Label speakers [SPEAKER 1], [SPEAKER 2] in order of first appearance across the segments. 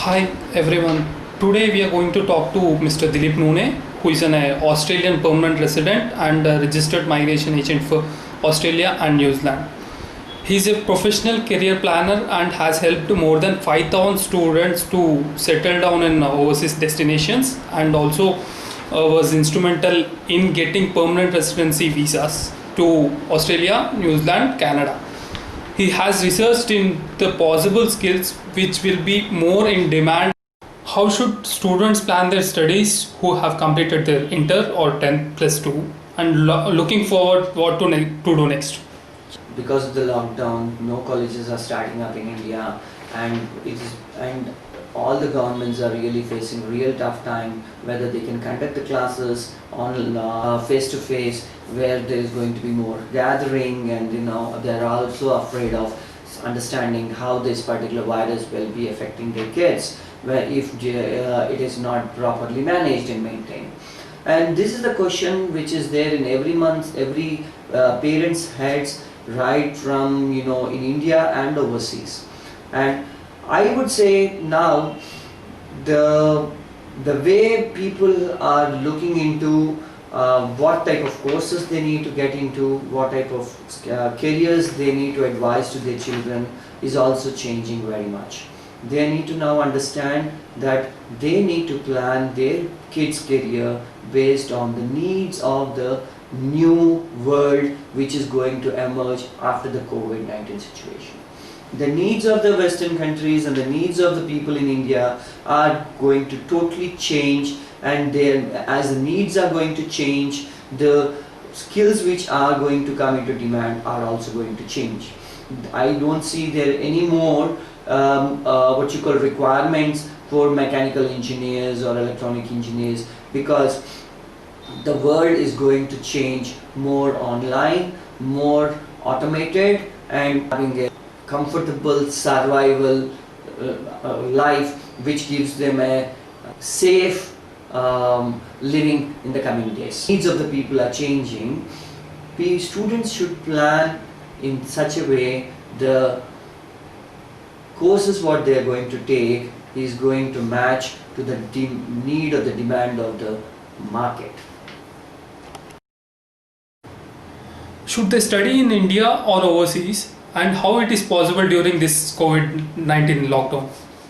[SPEAKER 1] Hi everyone. Today we are going to talk to Mr. Dilip Noone, who is an Australian permanent resident and a registered migration agent for Australia and New Zealand. He is a professional career planner and has helped more than 5,000 students to settle down in overseas destinations, and also was instrumental in getting permanent residency visas to Australia, New Zealand, Canada. He has researched in the possible skills which will be more in demand. How should students plan their studies who have completed their inter or 10 plus 2 and looking forward what to do next?
[SPEAKER 2] Because of the lockdown, no colleges are starting up in India, and all the governments are really facing real tough time whether they can conduct the classes on face to face, where there is going to be more gathering, and they are also afraid of understanding how this particular virus will be affecting their kids, where if it is not properly managed and maintained. And this is the question which is there in every parent's heads, right from in India and overseas. And I would say now the way people are looking into what type of courses they need to get into, what type of careers they need to advise to their children is also changing very much. They need to now understand that they need to plan their kids' career based on the needs of the new world which is going to emerge after the COVID-19 situation. The needs of the Western countries and the needs of the people in India are going to totally change, and as the needs are going to change, the skills which are going to come into demand are also going to change. I don't see there any more what you call requirements for mechanical engineers or electronic engineers, because the world is going to change more online, more automated, and having a comfortable survival life which gives them a safe living in the coming days. Needs of the people are changing. Students should plan in such a way the courses what they are going to take is going to match to the need or the demand of the market.
[SPEAKER 1] Should they study in India or overseas, and how it is possible during this COVID-19 lockdown?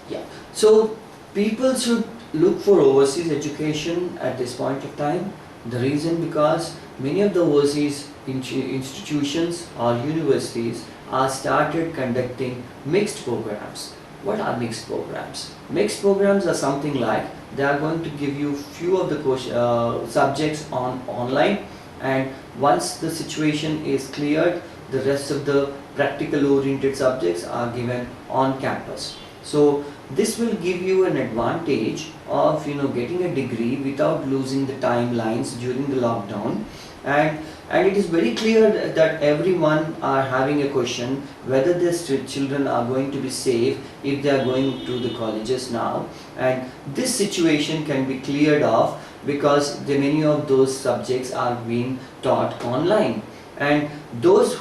[SPEAKER 2] Yeah, so people should look for overseas education at this point of time. The reason, because many of the overseas institutions or universities are started conducting mixed programs. What are mixed programs? Mixed programs are something like they are going to give you few of the subjects online, and once the situation is cleared, the rest of the practical oriented subjects are given on campus. So this will give you an advantage of getting a degree without losing the timelines during the lockdown. And it is very clear that everyone are having a question whether their children are going to be safe if they are going to the colleges now, and this situation can be cleared off because many of those subjects are being taught online, and those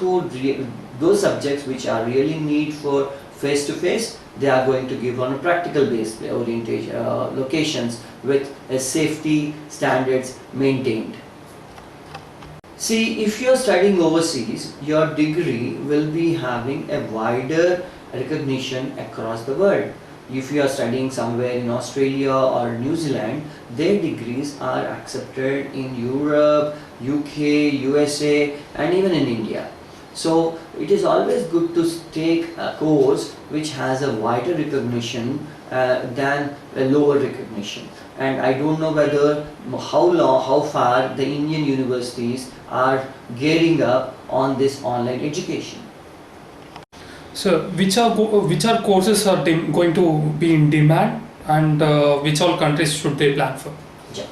[SPEAKER 2] subjects which are really need for face to face, they are going to give on a practical based orientation locations with safety standards maintained. See, if you are studying overseas, your degree will be having a wider recognition across the world. If you are studying somewhere in Australia or New Zealand, their degrees are accepted in Europe, UK, USA, and even in India. So it is always good to take a course which has a wider recognition than a lower recognition. And I don't know how far the Indian universities are gearing up on this online education.
[SPEAKER 1] So which are courses are going to be in demand, and which all countries should they plan for?
[SPEAKER 2] Yeah.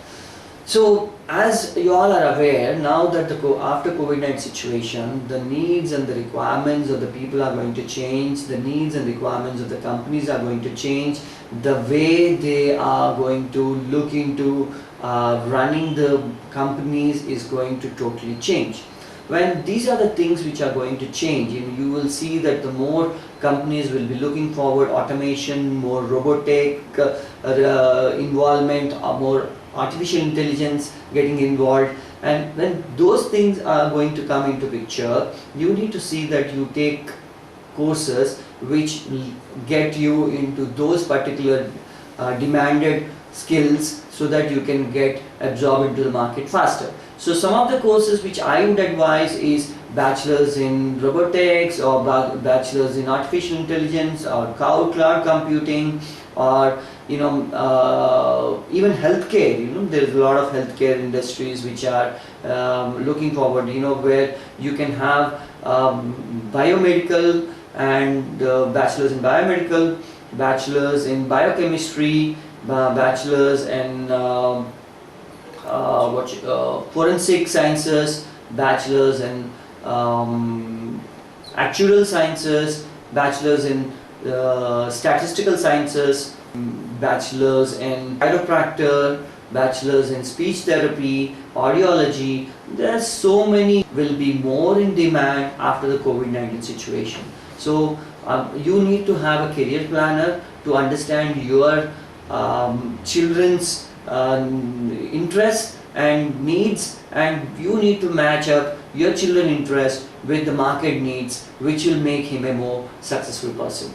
[SPEAKER 2] So as you all are aware, now that after COVID-19 situation, the needs and the requirements of the people are going to change, the needs and requirements of the companies are going to change, the way they are going to look into running the companies is going to totally change. when these are the things which are going to change, and you will see that the more companies will be looking forward automation, more robotic involvement, more artificial intelligence getting involved, and when those things are going to come into picture, you need to see that you take courses which get you into those particular demanded skills, so that you can get absorbed into the market faster. So some of the courses which I would advise is bachelor's in robotics, or bachelor's in artificial intelligence, or cloud computing, or even healthcare. There's a lot of healthcare industries which are looking forward, where you can have biomedical and bachelor's in biomedical, bachelor's in biochemistry, bachelor's in forensic sciences, bachelor's in actuarial sciences, bachelor's in statistical sciences, bachelor's in chiropractor, bachelor's in speech therapy, audiology. There are so many, will be more in demand after the COVID-19 situation. So you need to have a career planner to understand your children's interests and needs, and you need to match up your children's interest with the market needs, which will make him a more successful person.